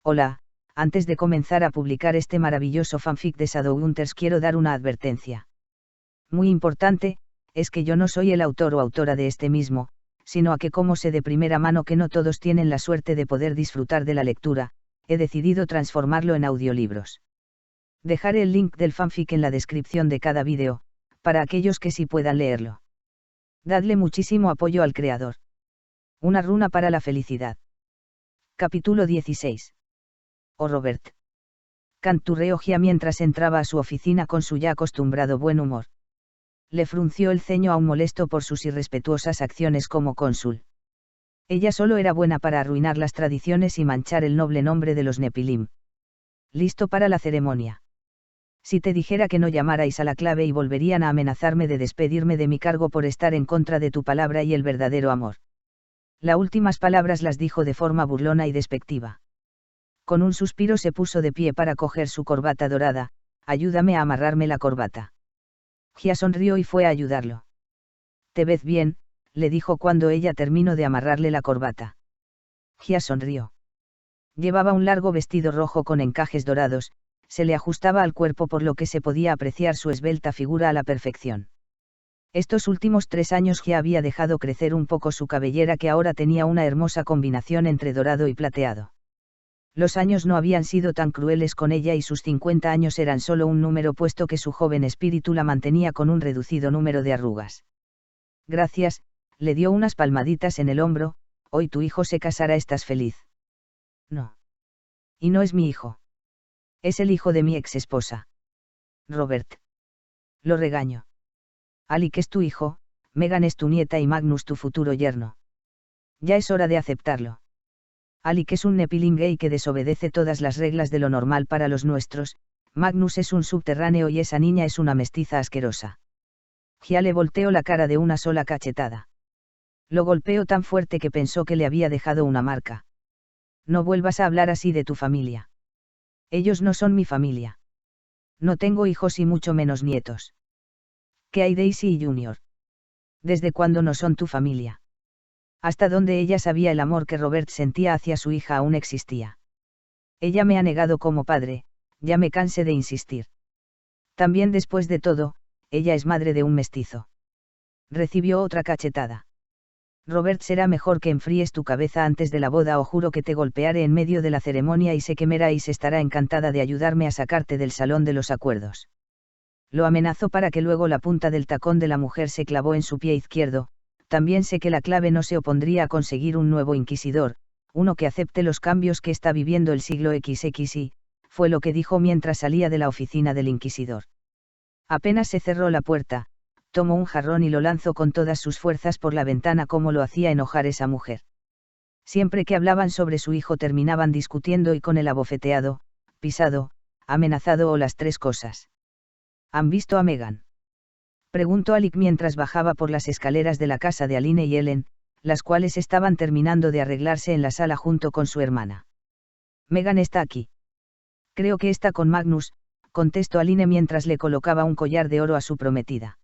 Hola, antes de comenzar a publicar este maravilloso fanfic de Shadowhunters quiero dar una advertencia. Muy importante, es que yo no soy el autor o autora de este mismo, sino a que como sé de primera mano que no todos tienen la suerte de poder disfrutar de la lectura, he decidido transformarlo en audiolibros. Dejaré el link del fanfic en la descripción de cada vídeo, para aquellos que sí puedan leerlo. Dadle muchísimo apoyo al creador. Una runa para la felicidad. Capítulo 16. Oh Robert. Canturreó Gia mientras entraba a su oficina con su ya acostumbrado buen humor. Le frunció el ceño aún molesto por sus irrespetuosas acciones como cónsul. Ella solo era buena para arruinar las tradiciones y manchar el noble nombre de los Nepilim. Listo para la ceremonia. Si te dijera que no llamarais a la clave y volverían a amenazarme de despedirme de mi cargo por estar en contra de tu palabra y el verdadero amor. Las últimas palabras las dijo de forma burlona y despectiva. Con un suspiro se puso de pie para coger su corbata dorada. Ayúdame a amarrarme la corbata. Gia sonrió y fue a ayudarlo. Te ves bien, le dijo cuando ella terminó de amarrarle la corbata. Gia sonrió. Llevaba un largo vestido rojo con encajes dorados, se le ajustaba al cuerpo por lo que se podía apreciar su esbelta figura a la perfección. Estos últimos 3 años Gia había dejado crecer un poco su cabellera que ahora tenía una hermosa combinación entre dorado y plateado. Los años no habían sido tan crueles con ella y sus 50 años eran solo un número puesto que su joven espíritu la mantenía con un reducido número de arrugas. Gracias, le dio unas palmaditas en el hombro. Hoy tu hijo se casará, ¿estás feliz? No. Y no es mi hijo. Es el hijo de mi ex esposa. Robert. Lo regaño. Alec es tu hijo, Megan es tu nieta y Magnus tu futuro yerno. Ya es hora de aceptarlo. Alec es un Nepilim gay que desobedece todas las reglas de lo normal para los nuestros. Magnus es un subterráneo y esa niña es una mestiza asquerosa. Gia le volteó la cara de una sola cachetada. Lo golpeó tan fuerte que pensó que le había dejado una marca. No vuelvas a hablar así de tu familia. Ellos no son mi familia. No tengo hijos y mucho menos nietos. ¿Qué hay Daisy y Junior? ¿Desde cuándo no son tu familia? Hasta donde ella sabía el amor que Robert sentía hacia su hija aún existía. Ella me ha negado como padre, ya me cansé de insistir. También después de todo, ella es madre de un mestizo. Recibió otra cachetada. Robert, será mejor que enfríes tu cabeza antes de la boda o juro que te golpearé en medio de la ceremonia y sé que Merais estará encantada de ayudarme a sacarte del salón de los acuerdos. Lo amenazó para que luego la punta del tacón de la mujer se clavó en su pie izquierdo. También sé que la clave no se opondría a conseguir un nuevo inquisidor, uno que acepte los cambios que está viviendo el siglo XXI, fue lo que dijo mientras salía de la oficina del inquisidor. Apenas se cerró la puerta, tomó un jarrón y lo lanzó con todas sus fuerzas por la ventana como lo hacía enojar esa mujer. Siempre que hablaban sobre su hijo terminaban discutiendo y con el abofeteado, pisado, amenazado o las 3 cosas. ¿Han visto a Megan? Preguntó Alec mientras bajaba por las escaleras de la casa de Aline y Ellen, las cuales estaban terminando de arreglarse en la sala junto con su hermana. Megan está aquí. Creo que está con Magnus, contestó Aline mientras le colocaba un collar de oro a su prometida.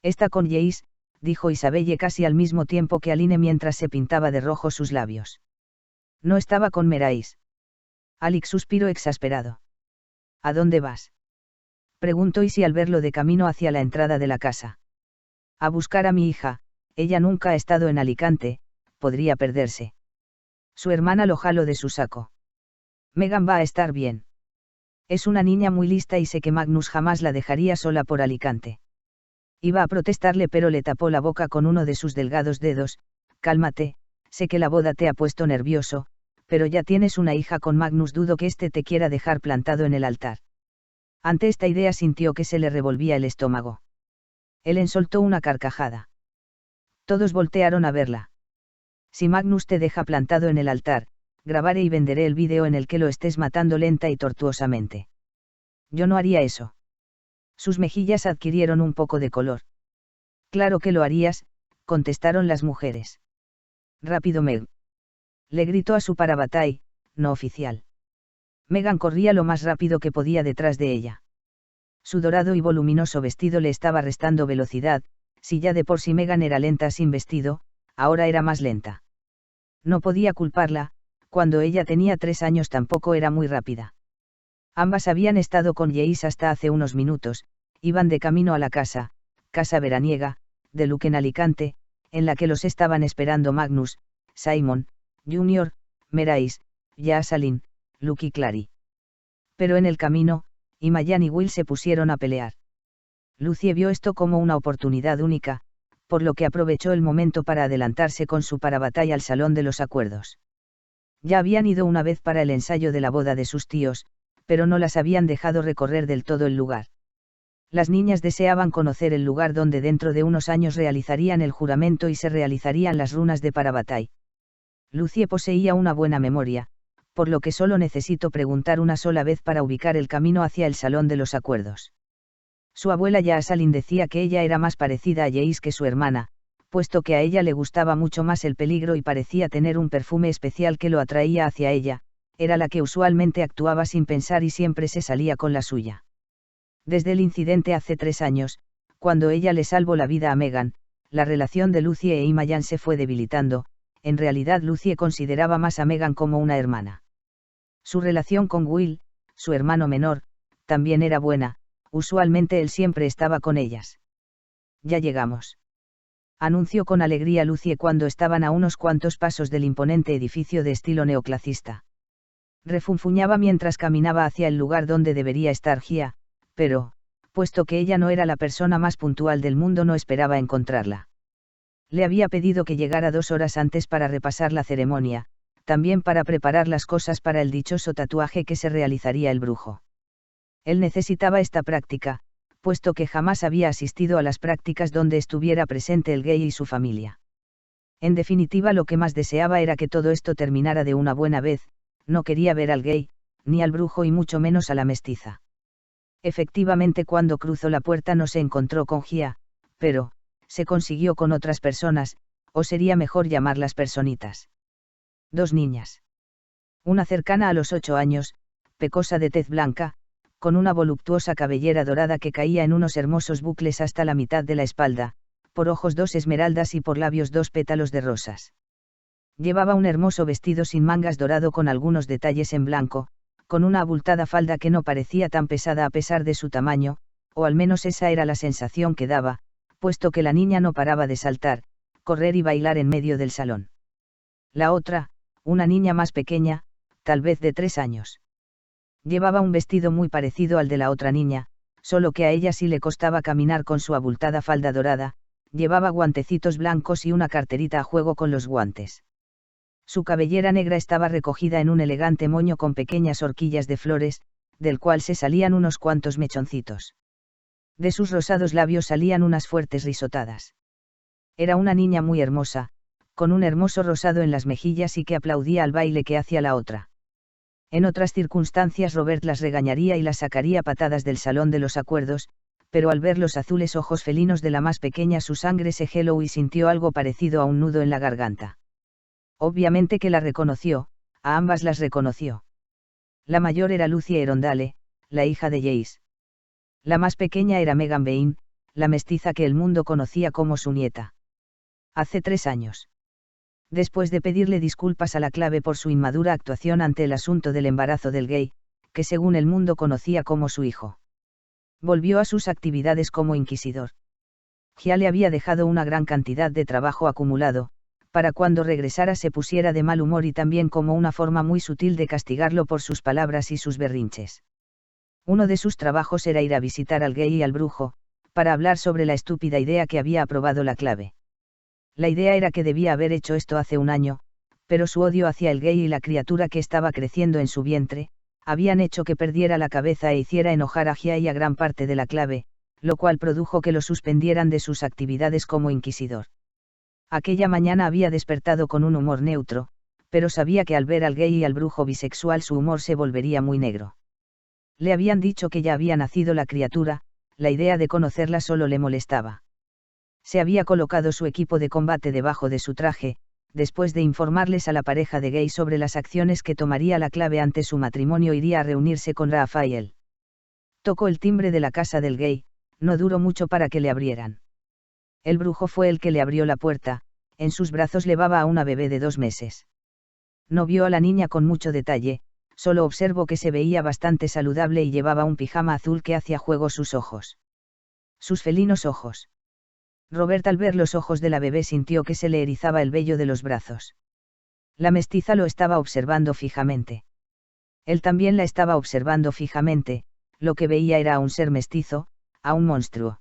Está con Jace, dijo Isabelle casi al mismo tiempo que Aline mientras se pintaba de rojo sus labios. No estaba con Merais. Alec suspiró exasperado. ¿A dónde vas? Preguntó Isi al verlo de camino hacia la entrada de la casa. A buscar a mi hija, ella nunca ha estado en Alicante, podría perderse. Su hermana lo jaló de su saco. Megan va a estar bien. Es una niña muy lista y sé que Magnus jamás la dejaría sola por Alicante. Iba a protestarle pero le tapó la boca con uno de sus delgados dedos. Cálmate, sé que la boda te ha puesto nervioso, pero ya tienes una hija con Magnus, dudo que éste te quiera dejar plantado en el altar. Ante esta idea sintió que se le revolvía el estómago. Ellen soltó una carcajada. Todos voltearon a verla. Si Magnus te deja plantado en el altar, grabaré y venderé el vídeo en el que lo estés matando lenta y tortuosamente. Yo no haría eso. Sus mejillas adquirieron un poco de color. Claro que lo harías, contestaron las mujeres. Rápido Meg. Le gritó a su parabatay, no oficial. Megan corría lo más rápido que podía detrás de ella. Su dorado y voluminoso vestido le estaba restando velocidad, si ya de por sí Megan era lenta sin vestido, ahora era más lenta. No podía culparla, cuando ella tenía 3 años tampoco era muy rápida. Ambas habían estado con Jace hasta hace unos minutos, iban de camino a la casa veraniega, de Luke en Alicante, en la que los estaban esperando Magnus, Simon, Junior, Merais, Jocelyn, Luke y Clary. Pero en el camino, Imogen y Will se pusieron a pelear. Lucie vio esto como una oportunidad única, por lo que aprovechó el momento para adelantarse con su parabatalla al salón de los acuerdos. Ya habían ido una vez para el ensayo de la boda de sus tíos, pero no las habían dejado recorrer del todo el lugar. Las niñas deseaban conocer el lugar donde dentro de unos años realizarían el juramento y se realizarían las runas de Parabatay. Lucie poseía una buena memoria, por lo que solo necesitó preguntar una sola vez para ubicar el camino hacia el salón de los acuerdos. Su abuela Jocelyn decía que ella era más parecida a Jace que su hermana, puesto que a ella le gustaba mucho más el peligro y parecía tener un perfume especial que lo atraía hacia ella, era la que usualmente actuaba sin pensar y siempre se salía con la suya. Desde el incidente hace 3 años, cuando ella le salvó la vida a Megan, la relación de Lucie e Imogen se fue debilitando. En realidad Lucie consideraba más a Megan como una hermana. Su relación con Will, su hermano menor, también era buena, usualmente él siempre estaba con ellas. Ya llegamos. Anunció con alegría Lucie cuando estaban a unos cuantos pasos del imponente edificio de estilo neoclasista. Refunfuñaba mientras caminaba hacia el lugar donde debería estar Gia, pero, puesto que ella no era la persona más puntual del mundo, no esperaba encontrarla. Le había pedido que llegara 2 horas antes para repasar la ceremonia, también para preparar las cosas para el dichoso tatuaje que se realizaría el brujo. Él necesitaba esta práctica, puesto que jamás había asistido a las prácticas donde estuviera presente el gay y su familia. En definitiva, lo que más deseaba era que todo esto terminara de una buena vez. No quería ver al gay, ni al brujo y mucho menos a la mestiza. Efectivamente, cuando cruzó la puerta no se encontró con Gia, pero se consiguió con otras personas, o sería mejor llamarlas personitas. 2 niñas. Una cercana a los 8 años, pecosa de tez blanca, con una voluptuosa cabellera dorada que caía en unos hermosos bucles hasta la mitad de la espalda, por ojos 2 esmeraldas y por labios 2 pétalos de rosas. Llevaba un hermoso vestido sin mangas dorado con algunos detalles en blanco, con una abultada falda que no parecía tan pesada a pesar de su tamaño, o al menos esa era la sensación que daba, puesto que la niña no paraba de saltar, correr y bailar en medio del salón. La otra, una niña más pequeña, tal vez de 3 años. Llevaba un vestido muy parecido al de la otra niña, solo que a ella sí le costaba caminar con su abultada falda dorada, llevaba guantecitos blancos y una carterita a juego con los guantes. Su cabellera negra estaba recogida en un elegante moño con pequeñas horquillas de flores, del cual se salían unos cuantos mechoncitos. De sus rosados labios salían unas fuertes risotadas. Era una niña muy hermosa, con un hermoso rosado en las mejillas y que aplaudía al baile que hacía la otra. En otras circunstancias Robert las regañaría y las sacaría a patadas del salón de los acuerdos, pero al ver los azules ojos felinos de la más pequeña su sangre se heló y sintió algo parecido a un nudo en la garganta. Obviamente que la reconoció, a ambas las reconoció. La mayor era Lucie Erondale, la hija de Jace. La más pequeña era Megan Bain, la mestiza que el mundo conocía como su nieta. Hace 3 años. Después de pedirle disculpas a la clave por su inmadura actuación ante el asunto del embarazo del gay, que según el mundo conocía como su hijo. Volvió a sus actividades como inquisidor. Gia le había dejado una gran cantidad de trabajo acumulado, para cuando regresara se pusiera de mal humor y también como una forma muy sutil de castigarlo por sus palabras y sus berrinches. Uno de sus trabajos era ir a visitar al gay y al brujo, para hablar sobre la estúpida idea que había aprobado la clave. La idea era que debía haber hecho esto hace 1 año, pero su odio hacia el gay y la criatura que estaba creciendo en su vientre, habían hecho que perdiera la cabeza e hiciera enojar a Gia y a gran parte de la clave, lo cual produjo que lo suspendieran de sus actividades como inquisidor. Aquella mañana había despertado con un humor neutro, pero sabía que al ver al gay y al brujo bisexual su humor se volvería muy negro. Le habían dicho que ya había nacido la criatura, la idea de conocerla solo le molestaba. Se había colocado su equipo de combate debajo de su traje, después de informarles a la pareja de gay sobre las acciones que tomaría la clave ante su matrimonio iría a reunirse con Rafael. Tocó el timbre de la casa del gay, no duró mucho para que le abrieran. El brujo fue el que le abrió la puerta, en sus brazos llevaba a una bebé de 2 meses. No vio a la niña con mucho detalle, solo observó que se veía bastante saludable y llevaba un pijama azul que hacía juego sus ojos. Sus felinos ojos. Robert, al ver los ojos de la bebé, sintió que se le erizaba el vello de los brazos. La mestiza lo estaba observando fijamente. Él también la estaba observando fijamente. Lo que veía era a un ser mestizo, a un monstruo.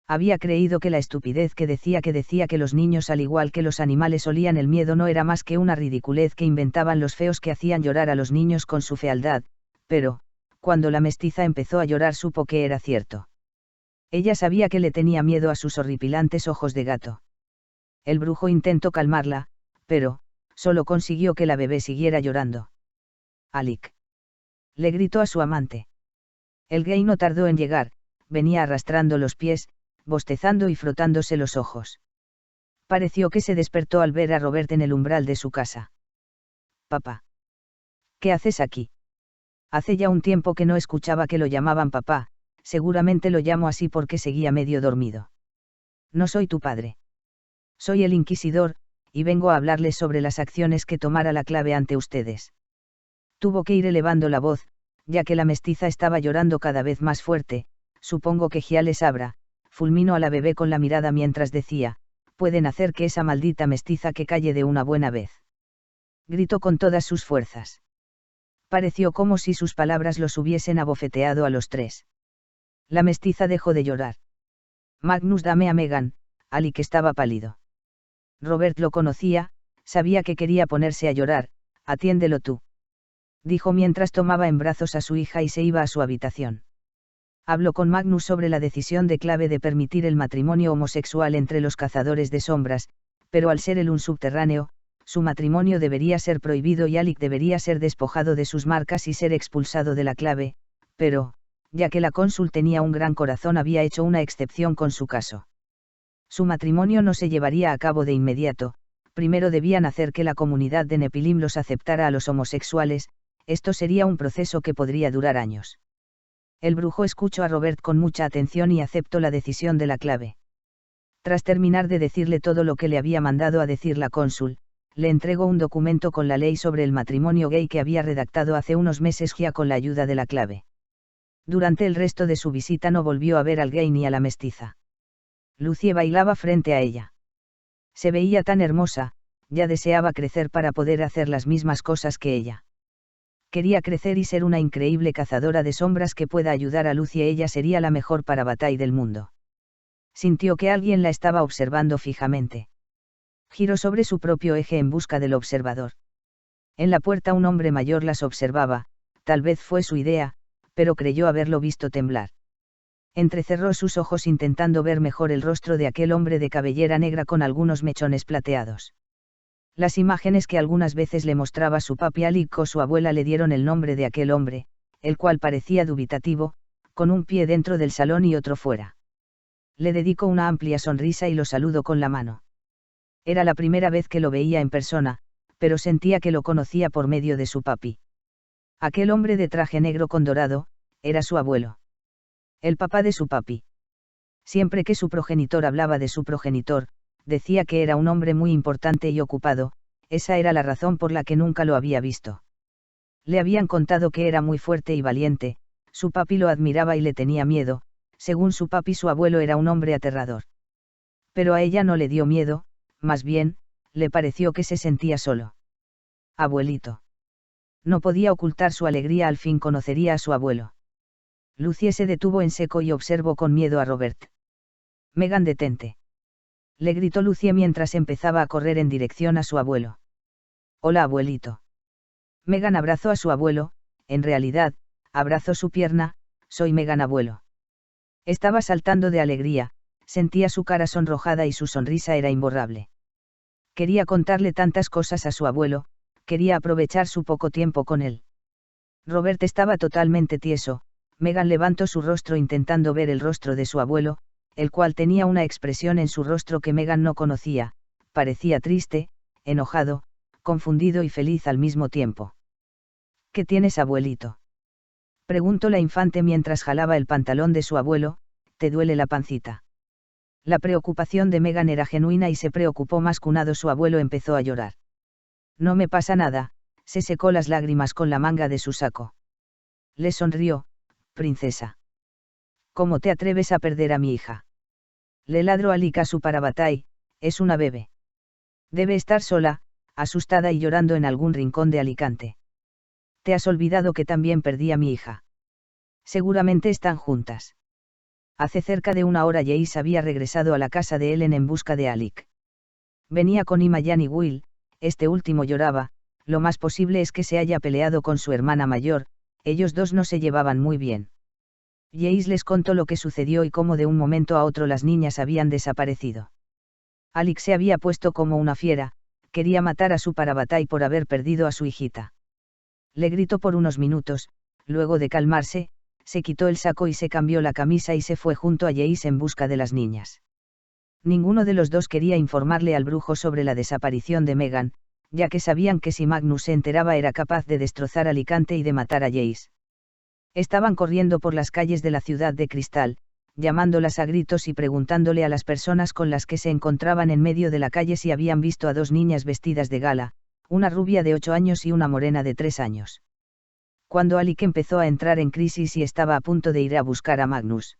Había creído que la estupidez que decía que los niños, al igual que los animales, olían el miedo, no era más que una ridiculez que inventaban los feos que hacían llorar a los niños con su fealdad, pero, cuando la mestiza empezó a llorar, supo que era cierto. Ella sabía que le tenía miedo a sus horripilantes ojos de gato. El brujo intentó calmarla, pero, solo consiguió que la bebé siguiera llorando. «Alec», le gritó a su amante. El gay no tardó en llegar, venía arrastrando los pies, bostezando y frotándose los ojos. Pareció que se despertó al ver a Robert en el umbral de su casa. «Papá. ¿Qué haces aquí?» Hace ya un tiempo que no escuchaba que lo llamaban papá, seguramente lo llamo así porque seguía medio dormido. «No soy tu padre. Soy el inquisidor, y vengo a hablarles sobre las acciones que tomara la clave ante ustedes». Tuvo que ir elevando la voz, ya que la mestiza estaba llorando cada vez más fuerte. «Supongo que Giales sabrá», fulminó a la bebé con la mirada mientras decía, «pueden hacer que esa maldita mestiza que calle de una buena vez». Gritó con todas sus fuerzas. Pareció como si sus palabras los hubiesen abofeteado a los tres. La mestiza dejó de llorar. «Magnus, dame a Megan», Alec estaba pálido. Robert lo conocía, sabía que quería ponerse a llorar. «Atiéndelo tú», dijo mientras tomaba en brazos a su hija y se iba a su habitación. Habló con Magnus sobre la decisión de clave de permitir el matrimonio homosexual entre los cazadores de sombras, pero al ser él un subterráneo, su matrimonio debería ser prohibido y Alec debería ser despojado de sus marcas y ser expulsado de la clave, pero, ya que la cónsul tenía un gran corazón, había hecho una excepción con su caso. Su matrimonio no se llevaría a cabo de inmediato, primero debían hacer que la comunidad de Nepilim los aceptara a los homosexuales. Esto sería un proceso que podría durar años. El brujo escuchó a Robert con mucha atención y aceptó la decisión de la clave. Tras terminar de decirle todo lo que le había mandado a decir la cónsul, le entregó un documento con la ley sobre el matrimonio gay que había redactado hace unos meses ya con la ayuda de la clave. Durante el resto de su visita no volvió a ver al gay ni a la mestiza. Lucie bailaba frente a ella. Se veía tan hermosa, ya deseaba crecer para poder hacer las mismas cosas que ella. Quería crecer y ser una increíble cazadora de sombras que pueda ayudar a Lucie. Ella sería la mejor para Bataille del mundo. Sintió que alguien la estaba observando fijamente. Giró sobre su propio eje en busca del observador. En la puerta un hombre mayor las observaba, tal vez fue su idea, pero creyó haberlo visto temblar. Entrecerró sus ojos intentando ver mejor el rostro de aquel hombre de cabellera negra con algunos mechones plateados. Las imágenes que algunas veces le mostraba su papi Alec o su abuela le dieron el nombre de aquel hombre, el cual parecía dubitativo, con un pie dentro del salón y otro fuera. Le dedicó una amplia sonrisa y lo saludó con la mano. Era la primera vez que lo veía en persona, pero sentía que lo conocía por medio de su papi. Aquel hombre de traje negro con dorado, era su abuelo. El papá de su papi. Siempre que su progenitor hablaba de su progenitor, decía que era un hombre muy importante y ocupado. Esa era la razón por la que nunca lo había visto. Le habían contado que era muy fuerte y valiente, su papi lo admiraba y le tenía miedo. Según su papi, su abuelo era un hombre aterrador. Pero a ella no le dio miedo, más bien, le pareció que se sentía solo. Abuelito. No podía ocultar su alegría, al fin conocería a su abuelo. Lucie se detuvo en seco y observó con miedo a Robert. Megan, detente. Le gritó Lucie mientras empezaba a correr en dirección a su abuelo. Hola, abuelito. Megan abrazó a su abuelo. En realidad, abrazó su pierna. Soy Megan, abuelo. Estaba saltando de alegría, sentía su cara sonrojada y su sonrisa era imborrable. Quería contarle tantas cosas a su abuelo, quería aprovechar su poco tiempo con él. Robert estaba totalmente tieso. Megan levantó su rostro intentando ver el rostro de su abuelo, el cual tenía una expresión en su rostro que Megan no conocía. Parecía triste, enojado, confundido y feliz al mismo tiempo. ¿Qué tienes, abuelito?, preguntó la infante mientras jalaba el pantalón de su abuelo. ¿Te duele la pancita? La preocupación de Megan era genuina y se preocupó más. Cunado su abuelo empezó a llorar. No me pasa nada, se secó las lágrimas con la manga de su saco. Le sonrió, princesa. ¿Cómo te atreves a perder a mi hija? Le ladró Alik a su Parabatai, es una bebé. Debe estar sola, asustada y llorando en algún rincón de Alicante. Te has olvidado que también perdí a mi hija. Seguramente están juntas. Hace cerca de una hora Jace había regresado a la casa de Ellen en busca de Alik. Venía con Imogen y Will, este último lloraba, lo más posible es que se haya peleado con su hermana mayor, ellos dos no se llevaban muy bien. Jace les contó lo que sucedió y cómo de un momento a otro las niñas habían desaparecido. Alik se había puesto como una fiera, quería matar a su Parabatai por haber perdido a su hijita. Le gritó por unos minutos, luego de calmarse, se quitó el saco y se cambió la camisa y se fue junto a Jace en busca de las niñas. Ninguno de los dos quería informarle al brujo sobre la desaparición de Megan, ya que sabían que si Magnus se enteraba era capaz de destrozar Alicante y de matar a Jace. Estaban corriendo por las calles de la ciudad de cristal, llamándolas a gritos y preguntándole a las personas con las que se encontraban en medio de la calle si habían visto a dos niñas vestidas de gala, una rubia de 8 años y una morena de 3 años. Cuando Alik empezó a entrar en crisis y estaba a punto de ir a buscar a Magnus.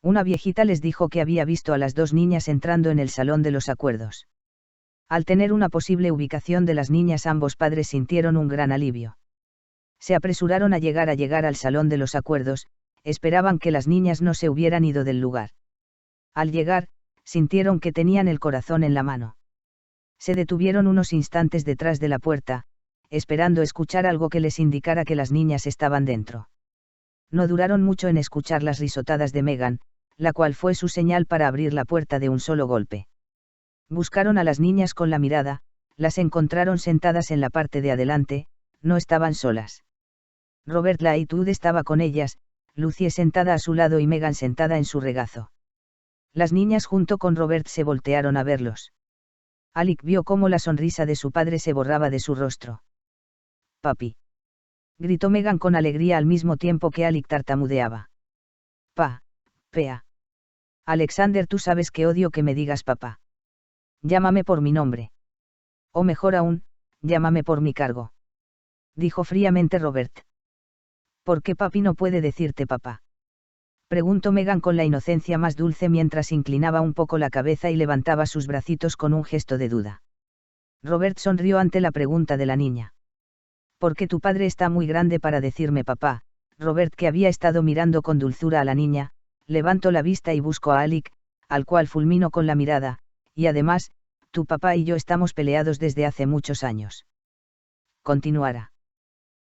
Una viejita les dijo que había visto a las dos niñas entrando en el salón de los acuerdos. Al tener una posible ubicación de las niñas, ambos padres sintieron un gran alivio. Se apresuraron a llegar al salón de los acuerdos, esperaban que las niñas no se hubieran ido del lugar. Al llegar, sintieron que tenían el corazón en la mano. Se detuvieron unos instantes detrás de la puerta, esperando escuchar algo que les indicara que las niñas estaban dentro. No duraron mucho en escuchar las risotadas de Megan, la cual fue su señal para abrir la puerta de un solo golpe. Buscaron a las niñas con la mirada, las encontraron sentadas en la parte de adelante, no estaban solas. Robert Lightwood estaba con ellas, Lucie sentada a su lado y Megan sentada en su regazo. Las niñas junto con Robert se voltearon a verlos. Alik vio cómo la sonrisa de su padre se borraba de su rostro. «Papi», gritó Megan con alegría al mismo tiempo que Alik tartamudeaba. Pea. Alexander, tú sabes que odio que me digas papá. Llámame por mi nombre. O mejor aún, llámame por mi cargo. Dijo fríamente Robert. ¿Por qué papi no puede decirte papá? Preguntó Megan con la inocencia más dulce mientras inclinaba un poco la cabeza y levantaba sus bracitos con un gesto de duda. Robert sonrió ante la pregunta de la niña. Porque tu padre está muy grande para decirme papá. Robert, que había estado mirando con dulzura a la niña, levantó la vista y buscó a Alik, al cual fulminó con la mirada, y además, tu papá y yo estamos peleados desde hace muchos años. Continuará.